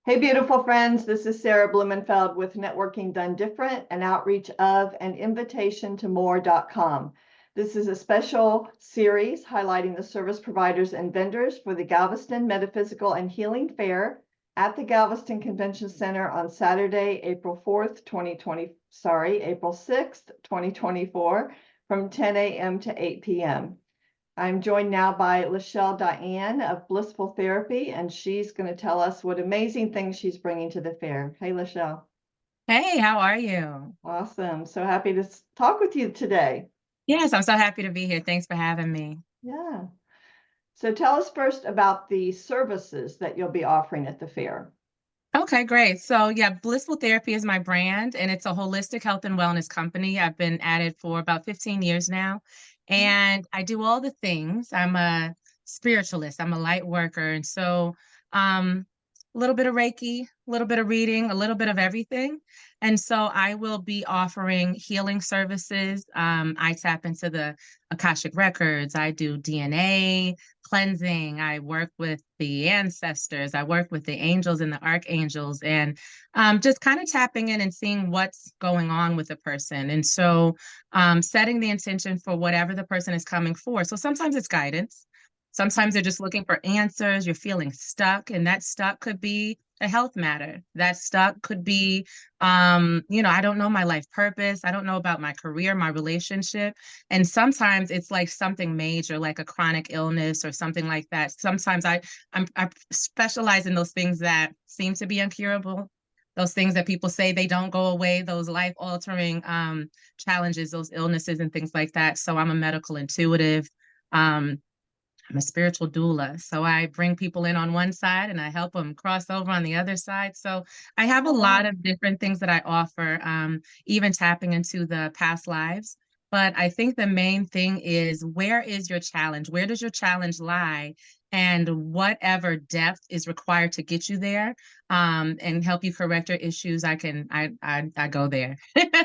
Hey, beautiful friends. This is Sarah Blumenfeld with Networking Done Different, an outreach of and invitation to more.com. This is a special series highlighting the service providers and vendors for the Galveston Metaphysical and Healing Fair at the Galveston Convention Center on Saturday, April 6th, 2024, from 10 a.m. to 8 p.m. I'm joined now by LaShelle Diane of Blissful Therapy, and she's going to tell us what amazing things she's bringing to the fair. Hey, LaShelle. Hey, how are you? Awesome. So happy to talk with you today. Yes, I'm so happy to be here. Thanks for having me. Yeah. So tell us first about the services that you'll be offering at the fair. Okay, great. So, yeah, Blissful Therapy is my brand, and it's a holistic health and wellness company. I've been at it for about 15 years now, and I do all the things. I'm a spiritualist, I'm a light worker, and so a little bit of Reiki, a little bit of reading, a little bit of everything. And so I will be offering healing services. I tap into the Akashic records. I do DNA cleansing. I work with the ancestors. I work with the angels and the archangels, and just kind of tapping in and seeing what's going on with the person. And so setting the intention for whatever the person is coming for. So sometimes it's guidance. Sometimes they're just looking for answers. You're feeling stuck, and that stuck could be a health matter. That stuck could be, I don't know my life purpose. I don't know about my career, my relationship. And sometimes it's like something major, like a chronic illness or something like that. Sometimes I specialize in those things that seem to be incurable, those things that people say they don't go away, those life-altering challenges, those illnesses and things like that. So I'm a medical intuitive. I'm a spiritual doula. So I bring people in on one side and I help them cross over on the other side. So I have a Oh, lot wow. of different things that I offer, even tapping into the past lives. But I think the main thing is, where is your challenge? Where does your challenge lie? And whatever depth is required to get you there, and help you correct your issues, I go there.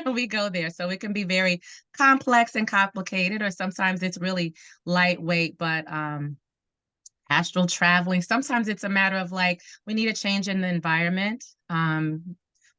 We go there. So it can be very complex and complicated, or sometimes it's really lightweight, but astral traveling. Sometimes it's a matter of like, we need a change in the environment.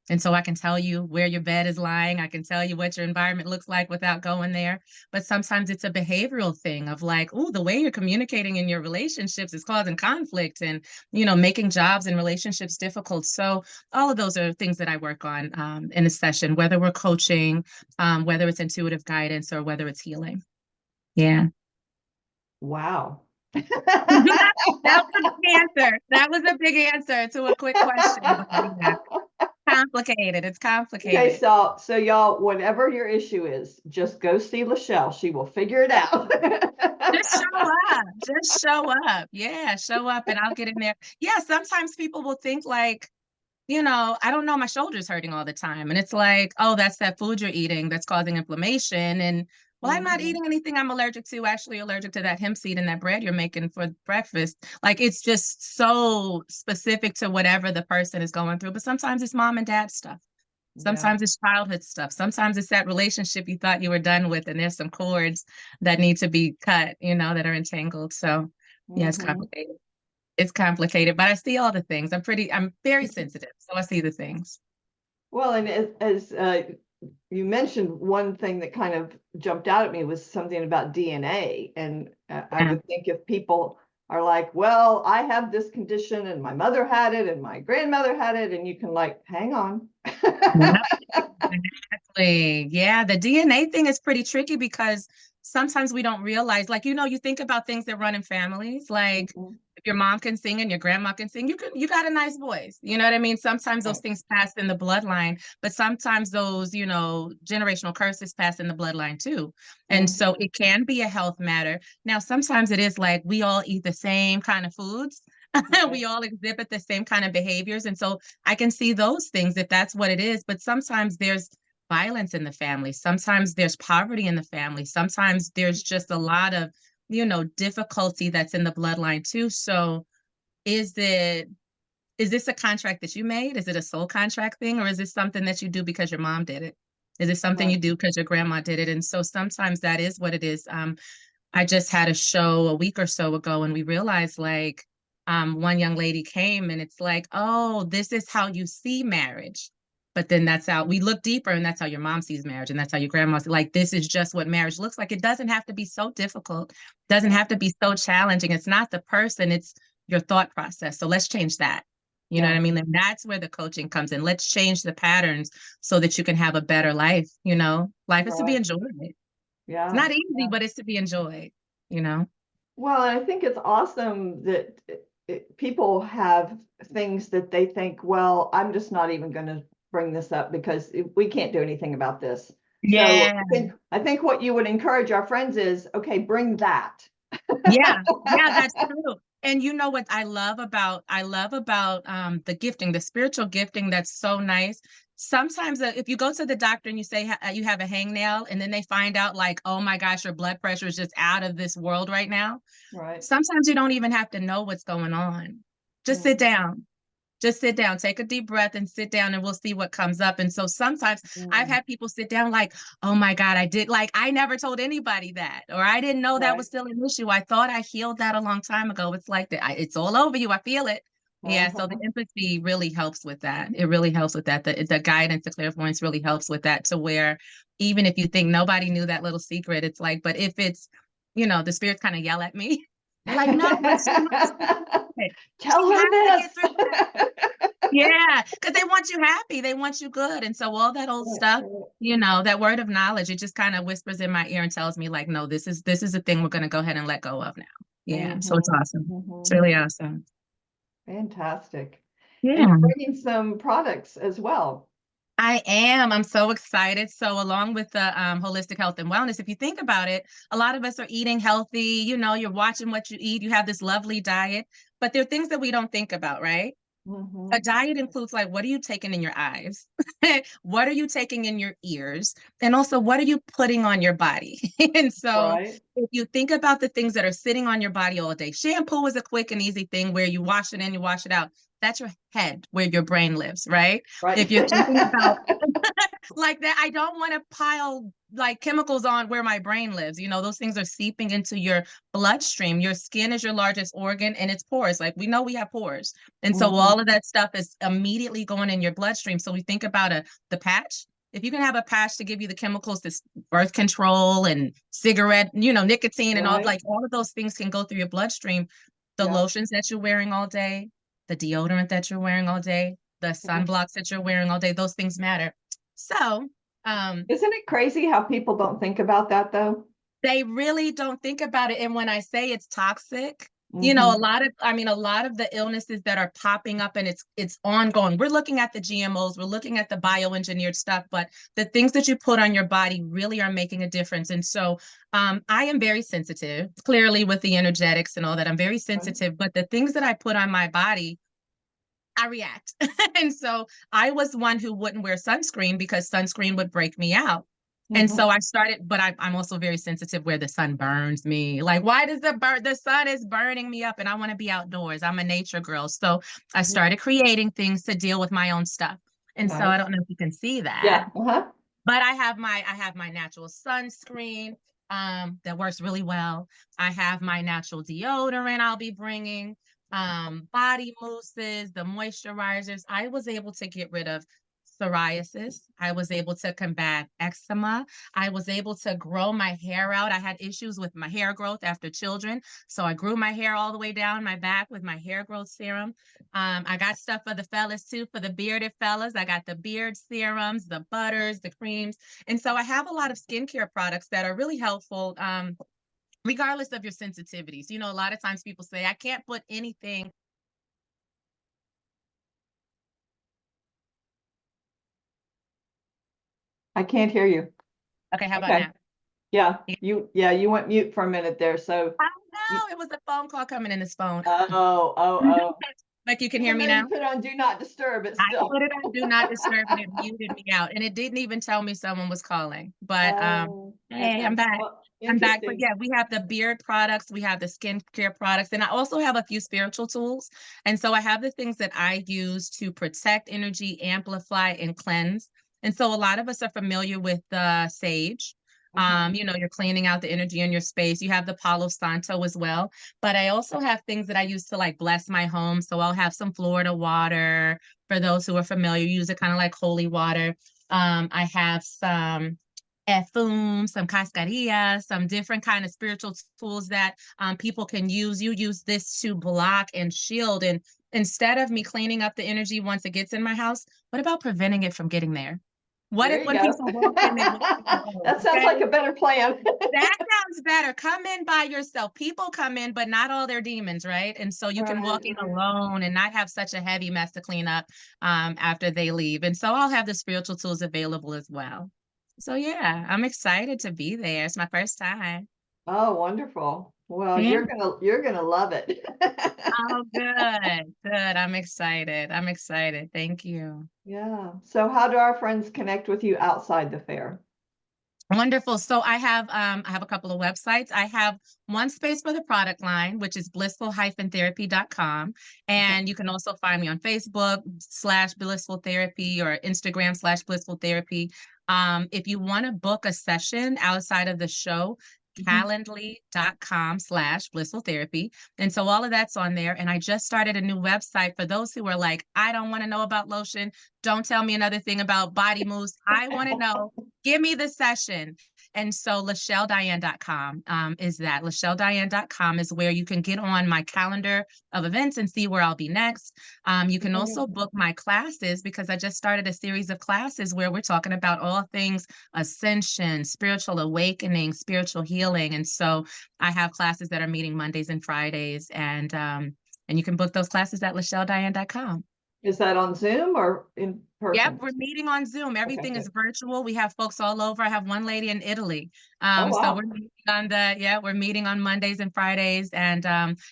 And so I can tell you where your bed is lying. I can tell you what your environment looks like without going there. But sometimes it's a behavioral thing of like, oh, the way you're communicating in your relationships is causing conflict and, making jobs and relationships difficult. So all of those are things that I work on in a session, whether we're coaching, whether it's intuitive guidance, or whether it's healing. Yeah. Wow. That was a big answer. That was a big answer to a quick question. But yeah, complicated. It's Okay, complicated. so y'all, whatever your issue is, just go see LaShelle. She will figure it out. Just show up. Just show up. Yeah, show up and I'll get in there. Yeah, sometimes people will think like, I don't know, my shoulder's hurting all the time. And it's like, oh, that's that food you're eating that's causing inflammation. And well, I'm not Mhm. eating anything I'm allergic to, actually allergic to that hemp seed and that bread you're making for breakfast. Like, it's just so specific to whatever the person is going through. But sometimes it's mom and dad stuff. Yeah. Sometimes it's childhood stuff. Sometimes it's that relationship you thought you were done with, and there's some cords that need to be cut, that are entangled. So, yeah, it's Hmm. complicated. It's complicated, but I see all the things. I'm very sensitive, so I see the things. Well, and as you mentioned, one thing that kind of jumped out at me was something about DNA. And I Yeah. would think if people are like, well, I have this condition and my mother had it and my grandmother had it, and you can like, hang on. Exactly. Yeah, the DNA thing is pretty tricky because sometimes we don't realize, like, you think about things that run in families, like Mhm. if your mom can sing and your grandma can sing, you got a nice voice. You know what I mean? Sometimes those Right. things pass in the bloodline, but sometimes those, generational curses pass in the bloodline too. And so Mhm. it can be a health matter. Now, sometimes it is like we all eat the same kind of foods. Right. We all exhibit the same kind of behaviors. And so I can see those things if that's what it is. But sometimes there's violence in the family. Sometimes there's poverty in the family. Sometimes there's just a lot of, difficulty that's in the bloodline too. So is it is this a contract that you made? Is it a soul contract thing? Or is this something that you do because your mom did it? Is it something Right. you do because your grandma did it? And so sometimes that is what it is. I just had a show a week or so ago and we realized like one young lady came and it's like, oh, this is how you see marriage. But then that's how we look deeper, and that's how your mom sees marriage, and that's how your grandma sees, like, this is just what marriage looks like. It doesn't have to be so difficult, doesn't have to be so challenging. It's not the person, it's your thought process. So let's change that. You know what I mean? And that's where the coaching comes in. Let's change the patterns so that you can have a better life. You know, life is to be enjoyed. It's not easy, but it's to be enjoyed, you know? Well, I think it's awesome that people have things that they think, well, I'm just not even going to bring this up because we can't do anything about this. Yeah. So I think what you would encourage our friends is, okay, bring that. Yeah, that's true. And you know what I love about the gifting, the spiritual gifting, that's so nice. Sometimes if you go to the doctor and you say you have a hangnail, and then they find out like, oh my gosh, your blood pressure is just out of this world right now. Right. Sometimes you don't even have to know what's going on. Just sit down. Just sit down, take a deep breath and sit down, and we'll see what comes up. And so sometimes I've had people sit down like, oh my God, I never told anybody that, or I didn't know that was still an issue. I thought I healed that a long time ago. It's like that. It's all over you. I feel it. Yeah. So the empathy really helps with that. It really helps with that. The guidance, the clairvoyance really helps with that, to where even if you think nobody knew that little secret, it's like, but if it's, the spirits kind of yell at me. They're like, no, tell her this. Yeah, because they want you happy. They want you good. And so all that old stuff, that word of knowledge, it just kind of whispers in my ear and tells me like, no, this is the thing we're going to go ahead and let go of now. Yeah. So it's awesome. It's really awesome. Fantastic. Yeah. And you're bringing some products as well. I am. I'm so excited. So along with the holistic health and wellness, if you think about it, a lot of us are eating healthy, you're watching what you eat, you have this lovely diet, but there are things that we don't think about, right? A diet includes like, what are you taking in your eyes? What are you taking in your ears? And also, what are you putting on your body? And so if you think about the things that are sitting on your body all day, shampoo is a quick and easy thing where you wash it in, you wash it out. That's your head, where your brain lives, right? If you're thinking about like that, I don't want to pile like chemicals on where my brain lives. Those things are seeping into your bloodstream. Your skin is your largest organ, and it's pores. Like, we know we have pores. And so all of that stuff is immediately going in your bloodstream. So we think about the patch. If you can have a patch to give you the chemicals, this birth control and cigarette, nicotine and all of those things can go through your bloodstream. The lotions that you're wearing all day, the deodorant that you're wearing all day, the sunblocks that you're wearing all day, those things matter. So, isn't it crazy how people don't think about that though? They really don't think about it. And when I say it's toxic, a lot of the illnesses that are popping up, and it's ongoing. We're looking at the GMOs, we're looking at the bioengineered stuff, but the things that you put on your body really are making a difference. And so I am very sensitive, clearly with the energetics and all that. I'm very sensitive, but the things that I put on my body, I react. And so I was one who wouldn't wear sunscreen because sunscreen would break me out. And so I started, but I'm also very sensitive where the sun burns me. Like, why does the sun is burning me up, and I want to be outdoors. I'm a nature girl. So I started creating things to deal with my own stuff. And so I don't know if you can see that. Yeah. But I have my natural sunscreen that works really well. I have my natural deodorant I'll be bringing, body mousses, the moisturizers. I was able to get rid of psoriasis. I was able to combat eczema. I was able to grow my hair out. I had issues with my hair growth after children. So I grew my hair all the way down my back with my hair growth serum. I got stuff for the fellas too, for the bearded fellas. I got the beard serums, the butters, the creams. And so I have a lot of skincare products that are really helpful, regardless of your sensitivities. A lot of times people say, I can't put anything. I can't hear you. Okay, how about now? Yeah, you went mute for a minute there. So I know it was a phone call coming in this phone. Oh. Like, you can hear me now? You put it on do not disturb. It still. I put it on do not disturb, and it muted me out, and it didn't even tell me someone was calling. But hey, I'm back. I'm back. But yeah, we have the beard products, we have the skincare products, and I also have a few spiritual tools. And so I have the things that I use to protect energy, amplify, and cleanse. And so a lot of us are familiar with the sage. You know, you're cleaning out the energy in your space. You have the Palo Santo as well. But I also have things that I use to like bless my home. So I'll have some Florida water for those who are familiar, use it kind of like holy water. I have some efum, some cascarilla, some different kind of spiritual tools that people can use. You use this to block and shield. And instead of me cleaning up the energy once it gets in my house, what about preventing it from getting there? What There if you when go. people walk in, they walk in alone? That sounds Okay, like a better plan. that sounds better. Come in by yourself. People come in, but not all their demons, right? And so you can Right, walk in right. alone and not have such a heavy mess to clean up after they leave. And so I'll have the spiritual tools available as well. So yeah, I'm excited to be there. It's my first time. Oh, wonderful. Well, Yeah. you're gonna love it. Oh, good. Good. I'm excited. I'm excited. Thank you. Yeah. So how do our friends connect with you outside the fair? Wonderful. So I have a couple of websites. I have one space for the product line, which is blissful-therapy.com. Okay. And you can also find me on Facebook /Blissful Therapy or Instagram /Blissful Therapy. If you want to book a session outside of the show, Mhm. calendly.com /blissful therapy. And so all of that's on there. And I just started a new website for those who are like, I don't want to know about lotion. Don't tell me another thing about body moves. I want to know. Give me the session. And so LaShelleDiane.com is that. LaShelleDiane.com is where you can get on my calendar of events and see where I'll be next. You can also book my classes because I just started a series of classes where we're talking about all things ascension, spiritual awakening, spiritual healing. And so I have classes that are meeting Mondays and Fridays. And you can book those classes at LaShelleDiane.com. Is that on Zoom or in Yep, person? we're meeting on Zoom. Okay, Everything is good. virtual. We have folks all over. I have one lady in Italy. Oh, So wow. we're meeting on we're meeting on Mondays and Fridays. And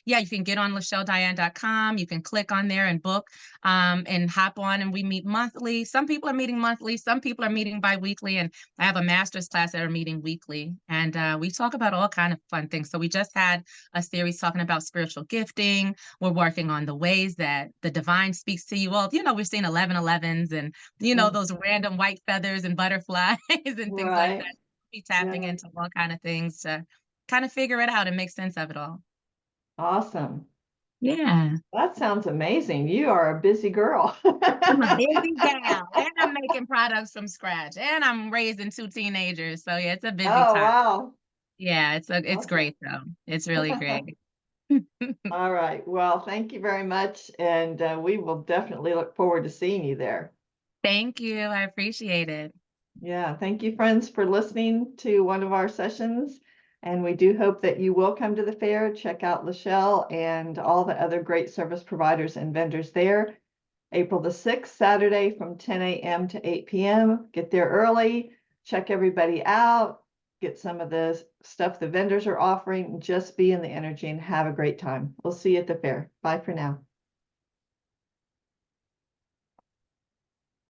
yeah, you can get on LaShelleDiane.com. You can click on there and book and hop on, and we meet monthly. Some people are meeting monthly, some people are meeting bi-weekly, and I have a master's class that are meeting weekly. And we talk about all kind of fun things. So we just had a series talking about spiritual gifting. We're working on the ways that the divine speaks to you all. You know, we're seeing 1111s and Mm, those random white feathers and butterflies and things like right. that. Be tapping Yeah. into all kind of things to kind of figure it out and make sense of it all. Awesome. Yeah. That sounds amazing. You are a busy girl. I'm a busy gal and I'm making products from scratch and I'm raising two teenagers. So yeah, it's a busy Oh, time. wow. Yeah, it's Awesome. great though. It's really great. All right. Well, thank you very much. And we will definitely look forward to seeing you there. Thank you. I appreciate it. Yeah. Thank you, friends, for listening to one of our sessions. And we do hope that you will come to the fair, check out LaShelle and all the other great service providers and vendors there. April the 6th, Saturday from 10 a.m. to 8 p.m. Get there early, check everybody out, get some of the stuff the vendors are offering, just be in the energy and have a great time. We'll see you at the fair. Bye for now.